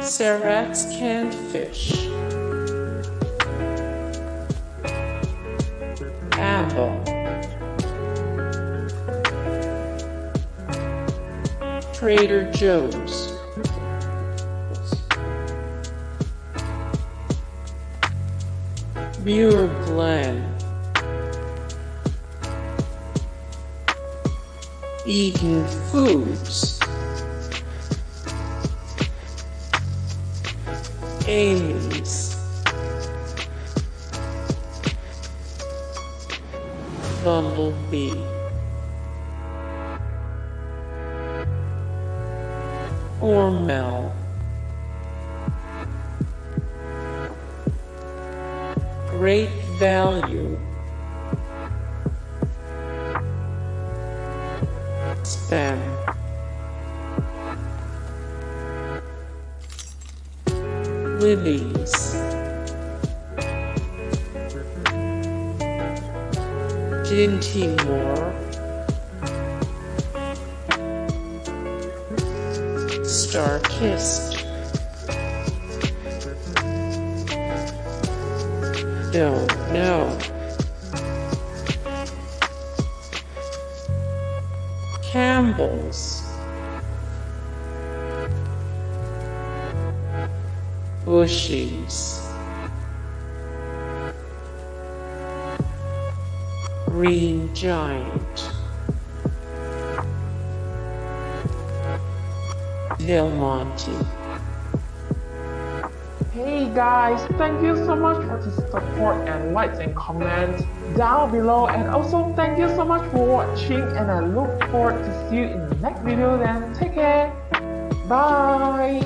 Serrats canned fish, Abba, Trader Joe's, Muir Glen, Eden Foods, Amy's, Bumble Bee, Hormel, Great Value, Spam, Libby's, Dinty Moore, StarKist, Don't know, Campbell's, Bushies, Green Giant, Monte. Hey guys, thank you so much for the support and likes and comments down below, and also thank you so much for watching, and I look forward to see you in the next video. Then take care, bye.